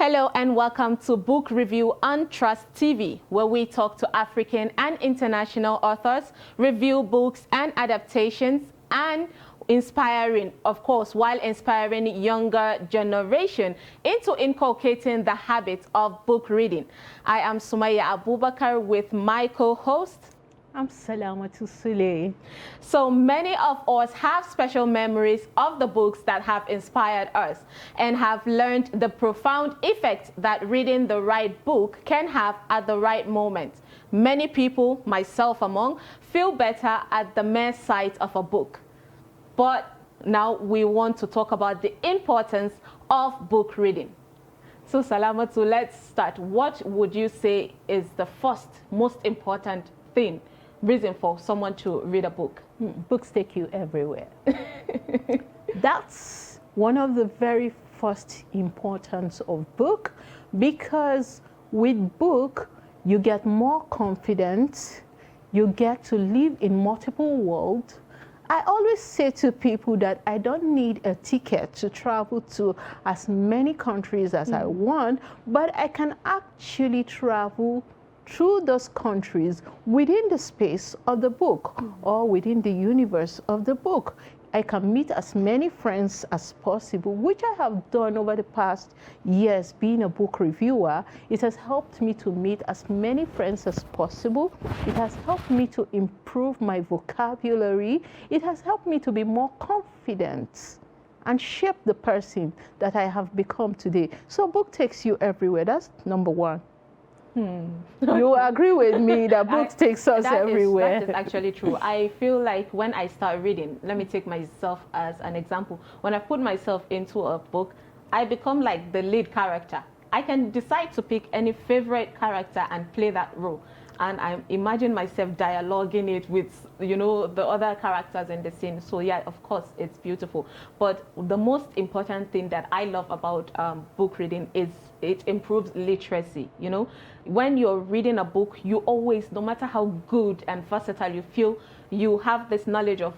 Hello and welcome to Book Review on Trust TV, where we talk to African and international authors, review books and adaptations, and inspiring, of course, while inspiring younger generation into inculcating the habit of book reading. I am Sumaya Abubakar with my co-host. I'm Salamatu Sule. So many of us have special memories of the books that have inspired us and have learned the profound effect that reading the right book can have at the right moment. Many people, myself among, feel better at the mere sight of a book. But now we want to talk about the importance of book reading. So Salamatu, let's start. What would you say is the first most important reason for someone to read a book? Books take you everywhere. That's one of the very first importance of book, because with book you get more confidence, you get to live in multiple worlds. I always say to people that I don't need a ticket to travel to as many countries as I want, but I can actually travel through those countries within the space of the book or within the universe of the book. I can meet as many friends as possible, which I have done over the past years being a book reviewer. It has helped me to meet as many friends as possible. It has helped me to improve my vocabulary. It has helped me to be more confident and shape the person that I have become today. So book takes you everywhere. That's number one. You agree with me that books takes us everywhere? That is actually true. I feel like when I start reading, let me take myself as an example. When I put myself into a book, I become like the lead character. I can decide to pick any favorite character and play that role. And I imagine myself dialoguing it with, you know, the other characters in the scene. So yeah, of course, it's beautiful. But the most important thing that I love about book reading is it improves literacy. You know, when you're reading a book, you always, no matter how good and versatile you feel, you have this knowledge of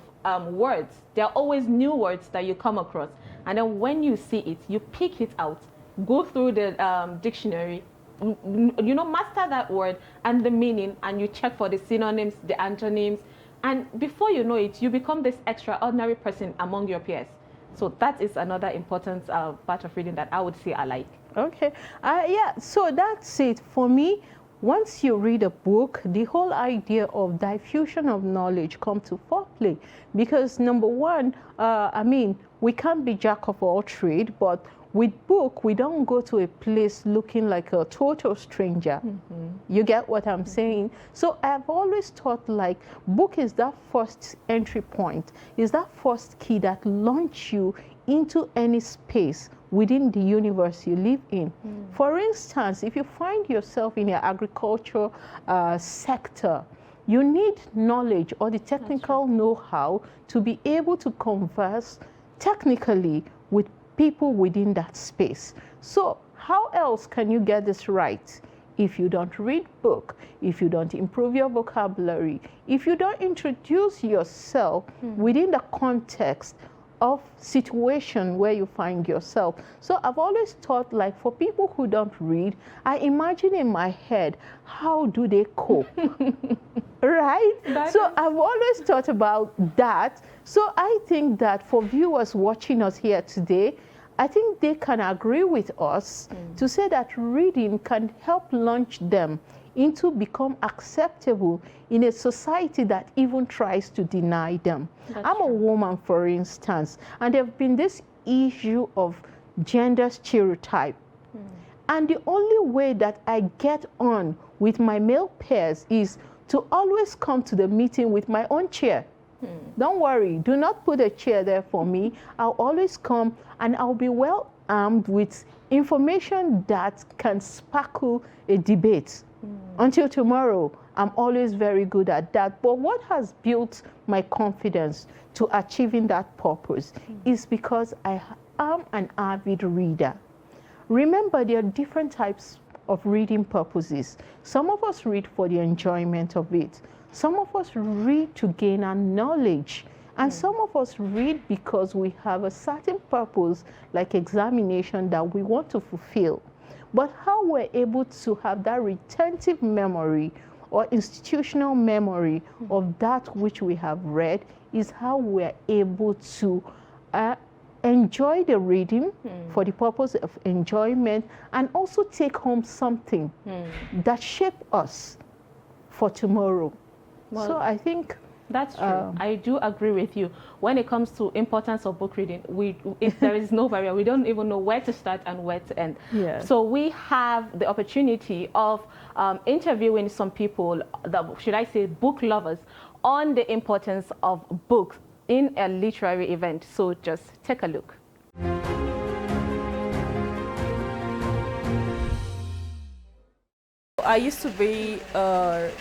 words. There are always new words that you come across. And then when you see it, you pick it out, go through the dictionary, you know, master that word and the meaning, and you check for the synonyms, the antonyms, and before you know it, you become this extraordinary person among your peers. So that is another important part of reading that I would say I like. Okay. Yeah, so that's it. For me, once you read a book, the whole idea of diffusion of knowledge comes to foreplay. Because number one, I mean, we can't be jack of all trades, but with book, we don't go to a place looking like a total stranger. You get what I'm saying? So I've always thought like book is that first entry point, is that first key that launch you into any space within the universe you live in. For instance, if you find yourself in the agriculture sector, you need knowledge or the technical know-how to be able to converse technically with people within that space. So how else can you get this right if you don't read book, if you don't improve your vocabulary, if you don't introduce yourself within the context of situation where you find yourself? So I've always thought, like, for people who don't read, I imagine in my head, how do they cope? Right? So I've always thought about that. So I think that for viewers watching us here today, I think they can agree with us to say that reading can help launch them into become acceptable in a society that even tries to deny them. I'm a woman, for instance, and there have been this issue of gender stereotype. And the only way that I get on with my male peers is to always come to the meeting with my own chair. Don't worry, do not put a chair there for me. I'll always come and I'll be well armed with information that can sparkle a debate. Until tomorrow, I'm always very good at that. But what has built my confidence to achieving that purpose is because I am an avid reader. Remember, there are different types of reading purposes. Some of us read for the enjoyment of it. Some of us read to gain our knowledge. And some of us read because we have a certain purpose, like examination, that we want to fulfill. But how we're able to have that retentive memory or institutional memory of that which we have read is how we're able to enjoy the reading for the purpose of enjoyment, and also take home something that shape us for tomorrow. Well, so I think that's true. I do agree with you. When it comes to importance of book reading, there is no barrier. We don't even know where to start and where to end. Yes. So we have the opportunity of interviewing some people, should I say book lovers, on the importance of books in a literary event. So just take a look. I used to be a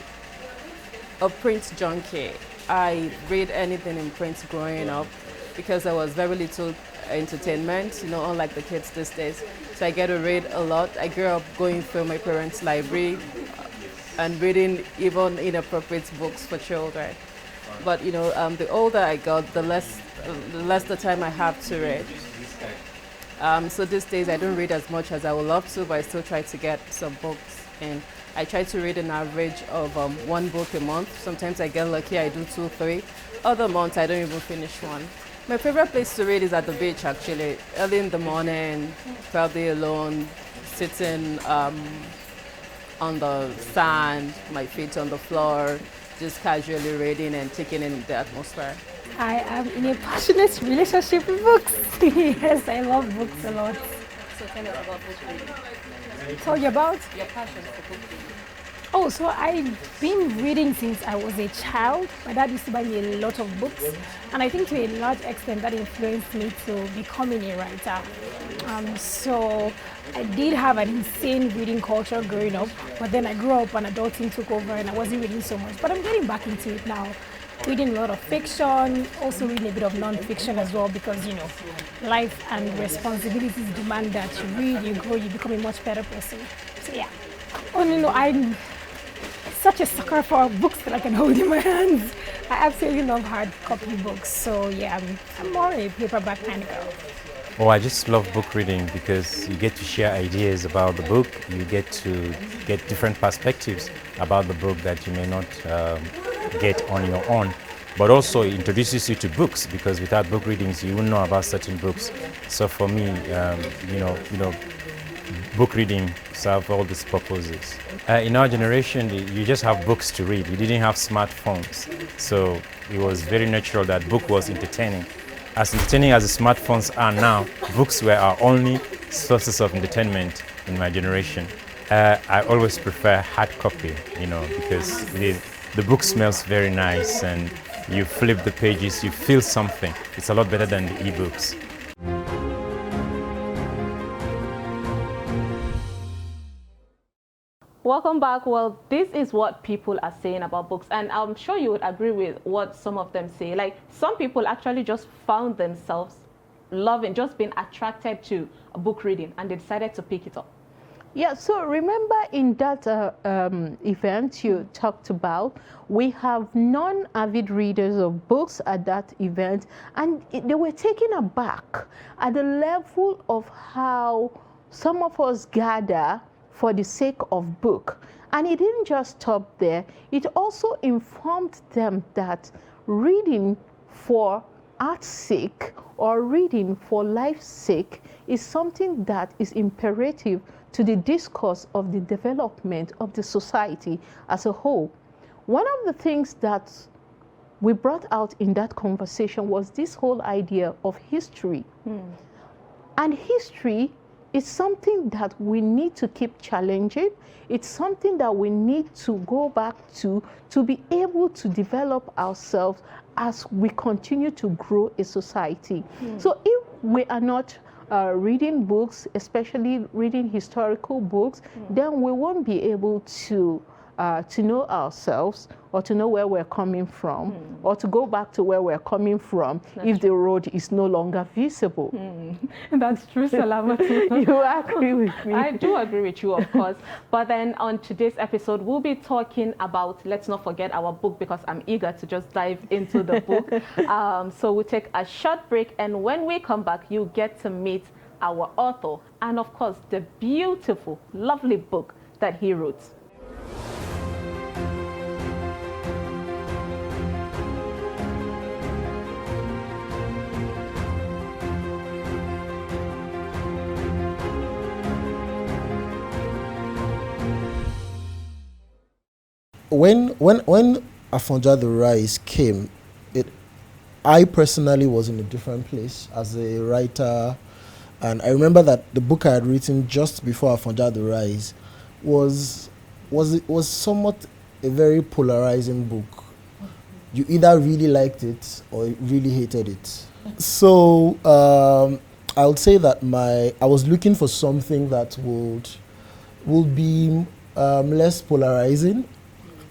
print junkie. I read anything in print growing up because there was very little entertainment, unlike the kids these days. So I get to read a lot. I grew up going through my parents' library and reading even inappropriate books for children. But the older I got, the less the time I have to read. So these days I don't read as much as I would love to, but I still try to get some books in. I try to read an average of one book a month. Sometimes I get lucky, I do 2, 3. Other months I don't even finish one. My favorite place to read is at the beach, actually. Early in the morning, probably alone, sitting on the sand, my feet on the floor, just casually reading and taking in the atmosphere. I am in a passionate relationship with books. Yes, I love books a lot. So tell us about book reading. Tell you about? Your passion for book reading. Oh, so I've been reading since I was a child. My dad used to buy me a lot of books, and I think to a large extent that influenced me to becoming a writer. So I did have an insane reading culture growing up, but then I grew up and adulting took over and I wasn't reading so much. But I'm getting back into it now. Reading a lot of fiction, also reading a bit of non-fiction as well, because life and responsibilities demand that you read, you grow, you become a much better person. So yeah. Oh no, I'm such a sucker for books that I can hold in my hands. I absolutely love hard copy books. So yeah, I'm more a paperback kind of girl. Oh, I just love book reading because you get to share ideas about the book. You get to get different perspectives about the book that you may not get on your own. But also it introduces you to books, because without book readings you wouldn't know about certain books. So for me, book reading serves all these purposes. In our generation, you just have books to read. You didn't have smartphones, so it was very natural that book was entertaining. As entertaining as the smartphones are now, books were our only sources of entertainment in my generation. I always prefer hard copy, because the book smells very nice, and you flip the pages, you feel something. It's a lot better than the e-books. Welcome back. Well, this is what people are saying about books, and I'm sure you would agree with what some of them say. Like, some people actually just found themselves loving, just being attracted to book reading, and they decided to pick it up. Yeah, so remember in that event you talked about, we have non-avid readers of books at that event, and they were taken aback at the level of how some of us gather for the sake of book. And it didn't just stop there, it also informed them that reading for art's sake or reading for life's sake is something that is imperative to the discourse of the development of the society as a whole. One of the things that we brought out in that conversation was this whole idea of history. And history is something that we need to keep challenging. It's something that we need to go back to be able to develop ourselves as we continue to grow a society. So if we are not reading books, especially reading historical books, then we won't be able to know ourselves, or to know where we're coming from, or to go back to where we're coming from if the road is no longer visible. That's true, Salamatu. You agree with me? I do agree with you, of course. But then on today's episode, we'll be talking about, let's not forget our book, because I'm eager to just dive into the book. So we'll take a short break, and when we come back, you get to meet our author, and of course, the beautiful, lovely book that he wrote. When Afonja the Rise came, I personally was in a different place as a writer, and I remember that the book I had written just before Afonja the Rise was somewhat a very polarizing book. You either really liked it or really hated it. So I would say that I was looking for something that would be less polarizing,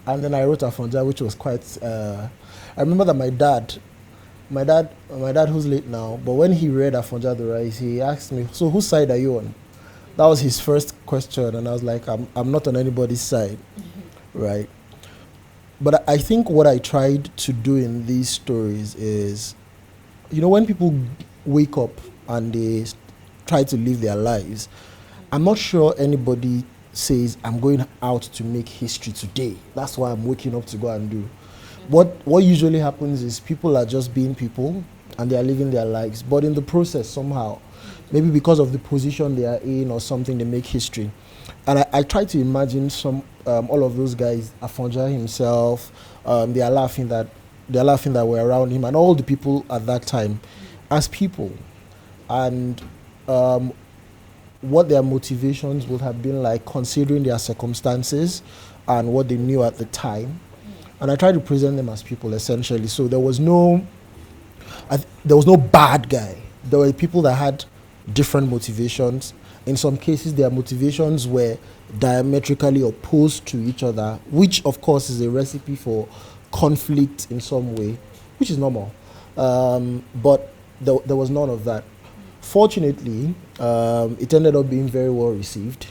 and then I wrote Afonja, which was quite. I remember that my dad who's late now, but when he read Afonja the Rise, he asked me, "So whose side are you on?" That was his first question, and I was like, "I'm not on anybody's side," right? But I think what I tried to do in these stories is, when people wake up and they try to live their lives, I'm not sure anybody says, "I'm going out to make history today. That's why I'm waking up to go and do." What usually happens is people are just being people and they are living their lives. But in the process, somehow, maybe because of the position they are in or something, they make history. And I try to imagine all of those guys, Afonja himself, they are laughing that were around him, and all the people at that time as people, and what their motivations would have been like considering their circumstances and what they knew at the time. And I tried to present them as people essentially. So there was no bad guy. There were people that had different motivations. In some cases, their motivations were diametrically opposed to each other, which of course is a recipe for conflict in some way, which is normal. But there was none of that. Fortunately, it ended up being very well received.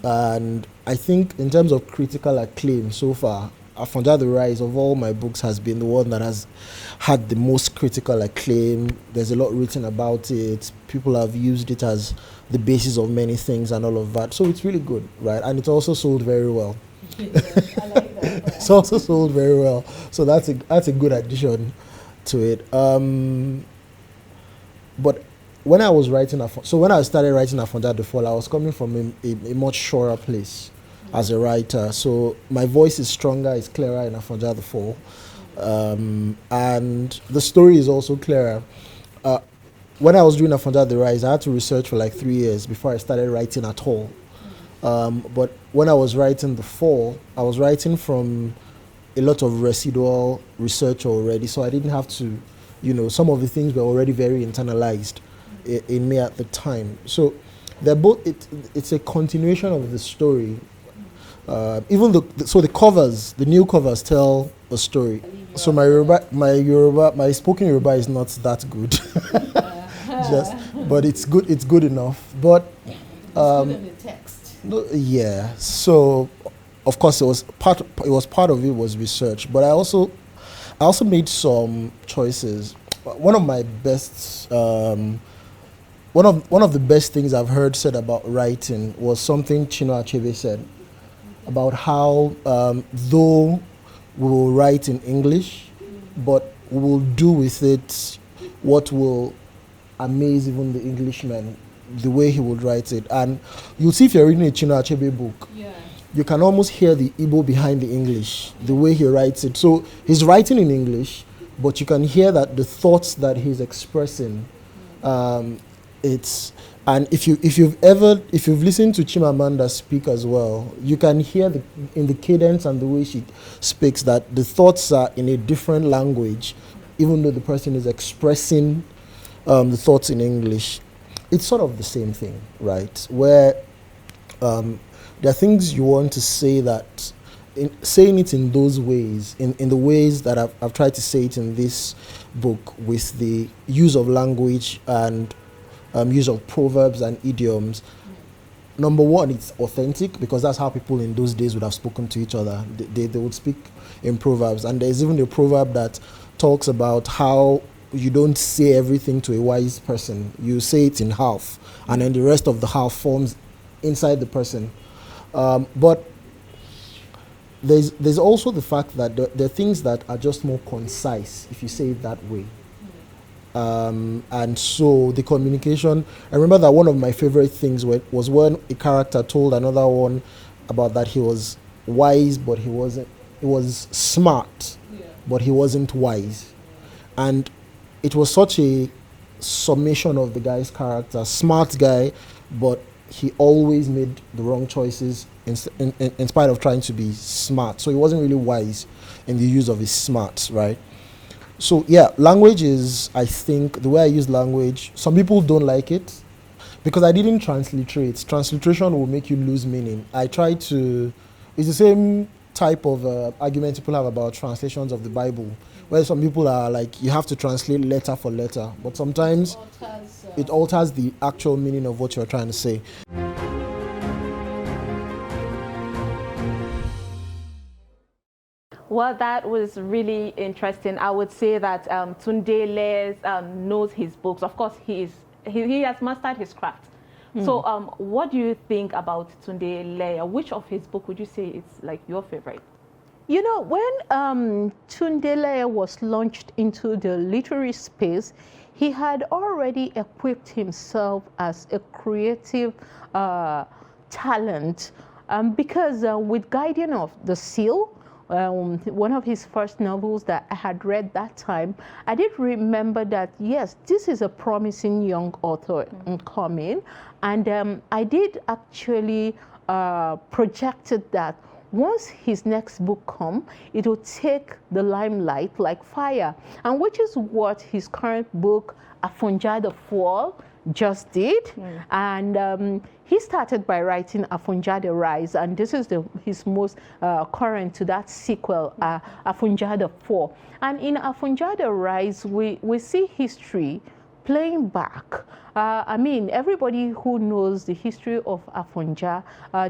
And I think in terms of critical acclaim so far, Afonja the Rise of all my books has been the one that has had the most critical acclaim. There's a lot written about it. People have used it as the basis of many things and all of that. So it's really good, right? And it's also sold very well. I like that. It's also sold very well. So that's a good addition to it. But when I was writing when I started writing Afonja the Fall, I was coming from a much surer place as a writer. So my voice is stronger, it's clearer in Afonja the Fall. And the story is also clearer. When I was doing Afonja the Rise, I had to research for like 3 years before I started writing at all. But when I was writing the Fall, I was writing from a lot of residual research already, so I didn't have to, some of the things were already very internalized in me at the time. So they're both, it's a continuation of the story. Even the covers, the new covers tell a story. So my spoken Yoruba is not that good, but it's good. It's good enough. But It's good in the text. no, yeah. So of course it was part of it was research, but I also made some choices. One of my best. One of the best things I've heard said about writing was something Chinua Achebe said about how though we will write in English, but we will do with it what will amaze even the Englishman, the way he would write it. And you'll see if you're reading a Chinua Achebe book, you can almost hear the Igbo behind the English, the way he writes it. So he's writing in English, but you can hear that the thoughts that he's expressing, and if you've listened to Chimamanda speak as well, you can hear in the cadence and the way she speaks that the thoughts are in a different language, even though the person is expressing the thoughts in English. It's sort of the same thing, right? Where there are things you want to say that, saying it in those ways, in the ways that I've tried to say it in this book, with the use of language and use of proverbs and idioms. Number one, it's authentic because that's how people in those days would have spoken to each other. They would speak in proverbs, and there's even a proverb that talks about how you don't say everything to a wise person. You say it in half, and then the rest of the half forms inside the person. But there's also the fact that there are things that are just more concise if you say it that way. And so the communication, I remember that one of my favorite things was when a character told another one about that he was wise, but he was smart, but he wasn't wise. And it was such a summation of the guy's character. Smart guy, but he always made the wrong choices in spite of trying to be smart. So he wasn't really wise in the use of his smarts, right? So yeah, language is, I think, the way I use language, some people don't like it because I didn't transliterate. Transliteration will make you lose meaning. I try to, it's the same type of argument people have about translations of the Bible, where some people are like, you have to translate letter for letter, but sometimes it alters the actual meaning of what you're trying to say. Well, that was really interesting. I would say that Tunde Leyes knows his books. Of course, he has mastered his craft. So what do you think about Tunde Leyes? Which of his book would you say is like your favorite? You know, when Tunde Leyes was launched into the literary space, he had already equipped himself as a creative talent because with Guardian of the Seal, one of his first novels that I had read that time, I did remember that, yes, this is a promising young author coming. And I did actually projected that once his next book come, it will take the limelight like fire. And which is what his current book, Afonja the Fall, just did. And he started by writing Afonja the Rise, and this is his most current to that sequel, Afonja the Fall. And in Afonja the Rise, we see history playing back. I mean, everybody who knows the history of Afonja,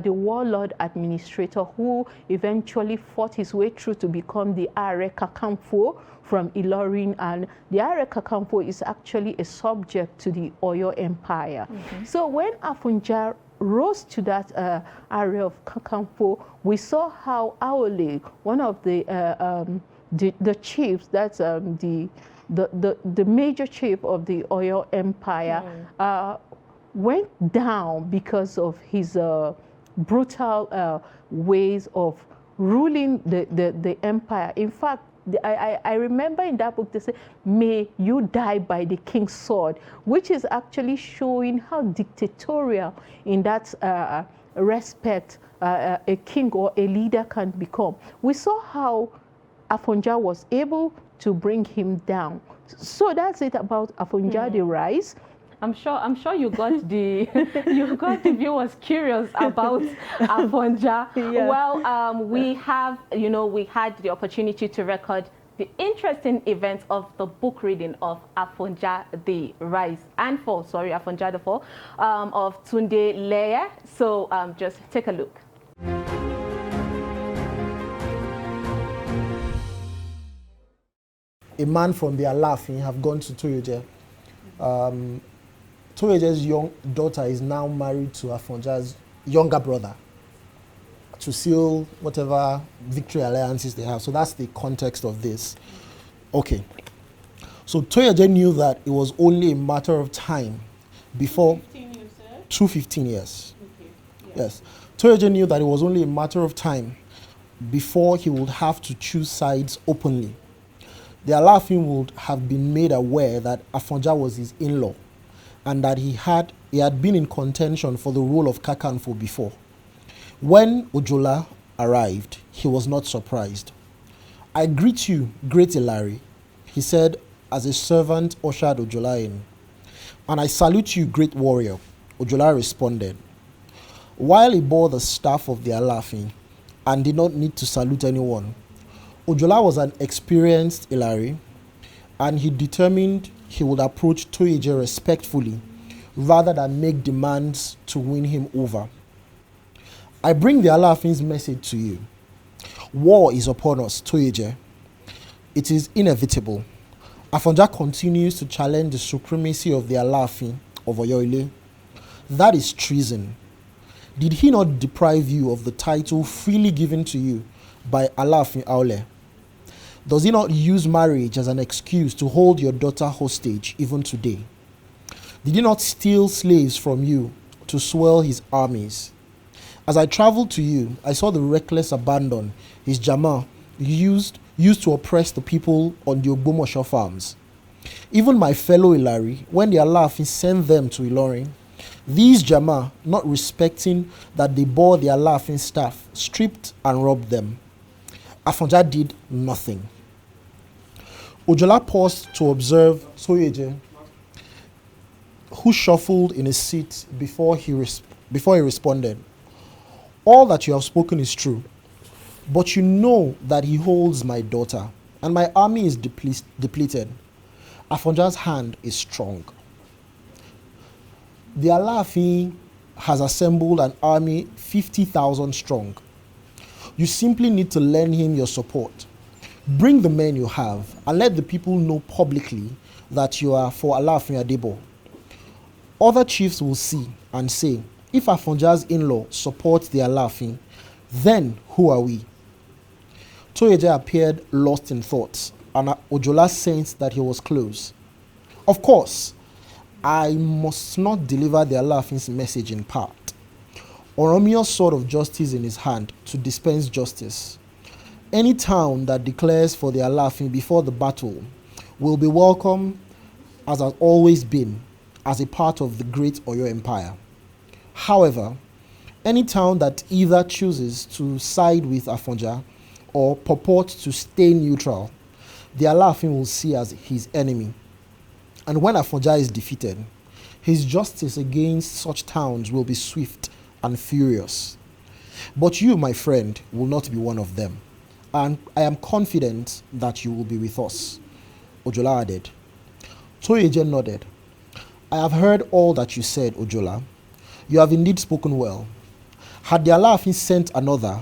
the warlord administrator who eventually fought his way through to become the Are Kakanfo from Ilorin, and the Are Kakanfo is actually a subject to the Oyo Empire. So when Afonja rose to that area of Kakanfo, we saw how Aole, one of the chiefs, that's the major chief of the Oyo Empire, went down because of his brutal ways of ruling the empire. In fact, I remember in that book they say, "May you die by the king's sword," which is actually showing how dictatorial in that respect a king or a leader can become. We saw how Afonja was able to bring him down. So that's it about Afonja the Rise. I'm sure you got the viewers curious about Afonja. Yeah. Well, we had the opportunity to record the interesting event of the book reading of Afonja the Rise and Fall, Afonja the Fall, of Tunde Leyes. So just take a look. A man from their laughing have gone to Toyoje. Toyoje's young daughter is now married to Afonja's younger brother to seal whatever victory alliances they have. So that's the context of this. Okay. So Toyoje knew that it was only a matter of time before 15 years. Okay. Yeah. Yes. Toyoje knew that it was only a matter of time before he would have to choose sides openly. The Alaafin would have been made aware that Afonja was his in-law and that he had been in contention for the role of Kakanfo before. When Ojola arrived, he was not surprised. "I greet you, great Ilari," he said as a servant ushered Ojola in. "And I salute you, great warrior," Ojola responded. While he bore the staff of the Alaafin and did not need to salute anyone, Ojola was an experienced Ilari, and he determined he would approach Toyoje respectfully rather than make demands to win him over. "I bring the Alaafin's message to you. War is upon us, Toyoje. It is inevitable. Afonja continues to challenge the supremacy of the Alaafin of Oyoile. That is treason. Did he not deprive you of the title freely given to you by Alaafin Aule? Does he not use marriage as an excuse to hold your daughter hostage even today? Did he not steal slaves from you to swell his armies? As I traveled to you, I saw the reckless abandon his Jama used to oppress the people on the Ogbomosho farms. Even my fellow Ilari, when the Alaafin sent them to Ilorin, these Jama, not respecting that they bore the Alaafin staff, stripped and robbed them. Afonja did nothing. Ojola paused to observe Soyeje, who shuffled in his seat before he responded. All that you have spoken is true, but you know that he holds my daughter, and my army is depleted. Afonja's hand is strong. The Alaafin has assembled an army 50,000 strong. You simply need to lend him your support. Bring the men you have and let the people know publicly that you are for Alaafin Adebo. Other chiefs will see and say, if Afonja's in-law supports the Alaafin, then who are we? Toyeje appeared lost in thoughts, and Ojola sensed that he was close. Of course, I must not deliver the Alaafin's message in part. Oromio's sword of justice in his hand to dispense justice. Any town that declares for the Alaafin before the battle will be welcome, as has always been, as a part of the great Oyo Empire. However, any town that either chooses to side with Afonja or purports to stay neutral, the Alaafin will see as his enemy. And when Afonja is defeated, his justice against such towns will be swift and furious. But you, my friend, will not be one of them. And I am confident that you will be with us. Ojola added. Toyeje nodded. I have heard all that you said, Ojola. You have indeed spoken well. Had the Alaafin sent another,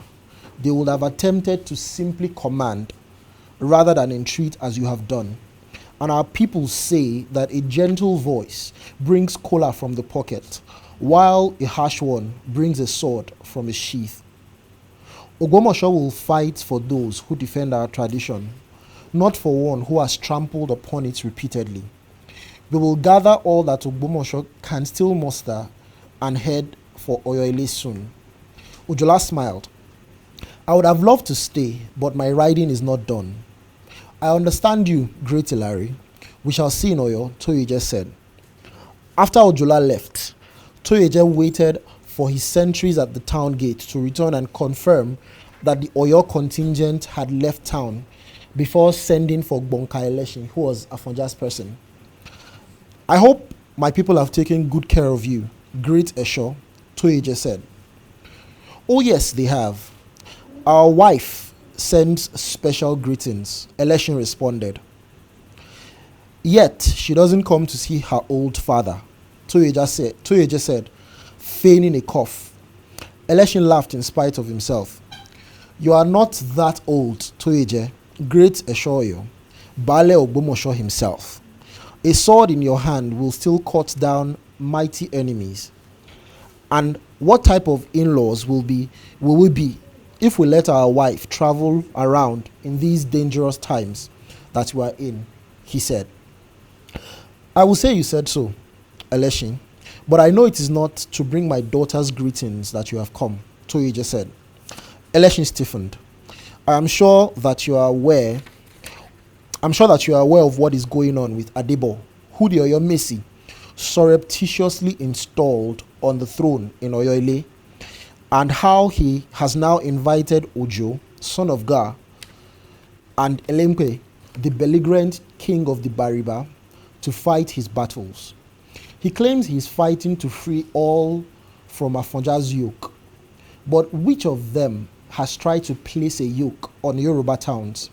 they would have attempted to simply command rather than entreat as you have done. And our people say that a gentle voice brings kola from the pocket, while a harsh one brings a sword from a sheath. Ogbomosho will fight for those who defend our tradition, not for one who has trampled upon it repeatedly. We will gather all that Ogbomosho can still muster and head for Oyoile soon. Ojola smiled. I would have loved to stay, but my riding is not done. I understand you, great Ilari. We shall see in Oyo, Toyeje said. After Ojola left, Toyeje waited for his sentries at the town gate to return and confirm that the Oyo contingent had left town before sending for Gbonka Eleshin, who was Afonja's person. I hope my people have taken good care of you, great Esho, Toyeje said. Oh yes, they have. Our wife sends special greetings, Eleshin responded. Yet she doesn't come to see her old father, Toyeje said, feigning a cough. Eleshin laughed in spite of himself. You are not that old, Toyeje, great Eshoyo, Bale Ogbomosho himself. A sword in your hand will still cut down mighty enemies. And what type of in-laws will we be if we let our wife travel around in these dangerous times that we are in, he said. I will say you said so, Eleshin, but I know it is not to bring my daughter's greetings that you have come, Toyeje said. Eleshin stiffened. I am sure that you are aware of what is going on with Adebo, who the Oyo Messi surreptitiously installed on the throne in Oyoile, and how he has now invited Ojo, son of Ga, and Elempe, the belligerent king of the Bariba, to fight his battles. He claims he is fighting to free all from Afonja's yoke. But which of them has tried to place a yoke on Yoruba towns?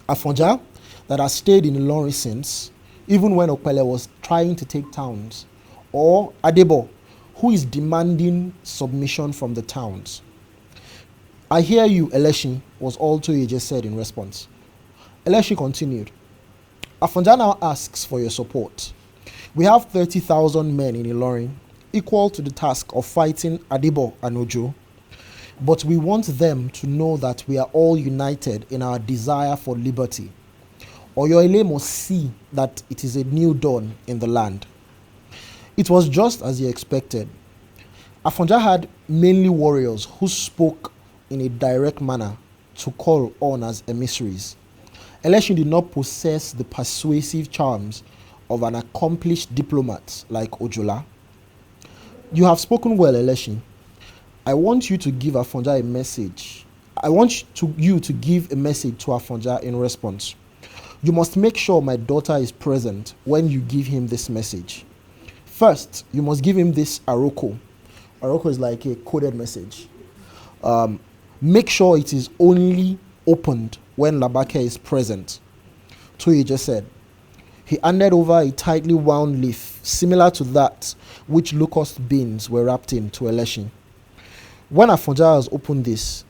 Afonja, that has stayed in Ilorin since, even when Okpele was trying to take towns, or Adebo, who is demanding submission from the towns? I hear you, Eleshin, was all Toyeje said in response. Eleshin continued. Afonja now asks for your support. We have 30,000 men in Ilorin, equal to the task of fighting Adibo and Ojo. But we want them to know that we are all united in our desire for liberty. Oyoile must see that it is a new dawn in the land. It was just as he expected. Afonja had mainly warriors who spoke in a direct manner to call on as emissaries. Election did not possess the persuasive charms of an accomplished diplomat like Ojola. You have spoken well, Election. I want you to give Afonja a message. I want you to give a message to Afonja in response. You must make sure my daughter is present when you give him this message. First, you must give him this Aroko. Aroko is like a coded message. Make sure it is only opened when Labake is present. Toye just said. He handed over a tightly wound leaf, similar to that which locust beans were wrapped in, to Election. When Afonja has opened this,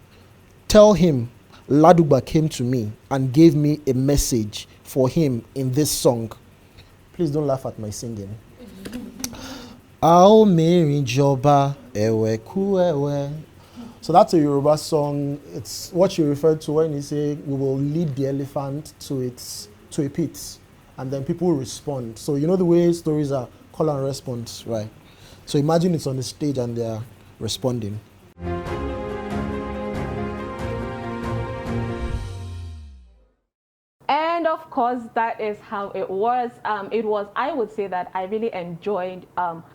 tell him Ladugba came to me and gave me a message for him in this song. Please don't laugh at my singing. Ao Mary Joba Ewe Ku Ewe. So that's a Yoruba song. It's what you refer to when you say we will lead the elephant to a pit, and then people respond. So you know the way stories are, call and response, right? So imagine it's on the stage and they're responding. And of course, that is how it was. I would say that I really enjoyed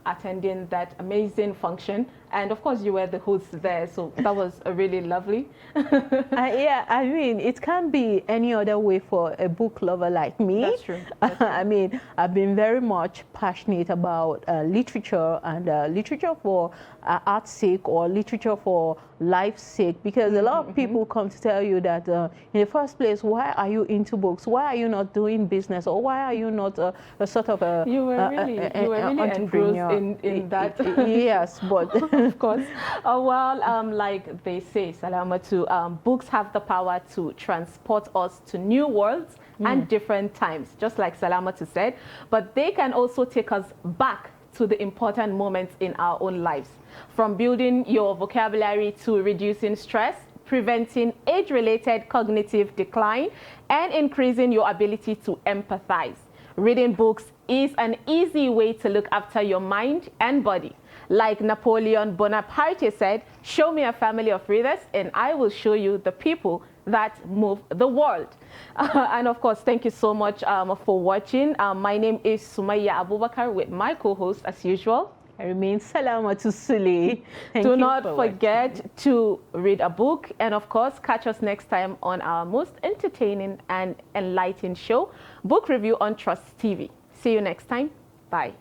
attending that amazing function. And of course, you were the host there, so that was really lovely. Yeah, I mean, it can't be any other way for a book lover like me. That's true. That's true. I mean, I've been very much passionate about literature and literature for art's sake or literature for life's sake, because a lot of people come to tell you that in the first place, why are you into books? Why are you not doing business? Or why are you not a sort of a You were really entrepreneur engrossed in that. Yes, but of course. Like they say, Salamatu, books have the power to transport us to new worlds and different times, just like Salamatu said, but they can also take us back to the important moments in our own lives, from building your vocabulary to reducing stress, preventing age-related cognitive decline, and increasing your ability to empathize. Reading books is an easy way to look after your mind and body. Like Napoleon Bonaparte said, show me a family of readers and I will show you the people that move the world. And of course, thank you so much for watching. My name is Sumaya Abubakar with my co-host as usual. I remain Salamatu Sule. Do not forget to read a book, and of course, catch us next time on our most entertaining and enlightening show, Book Review on Trust TV. See you next time. Bye.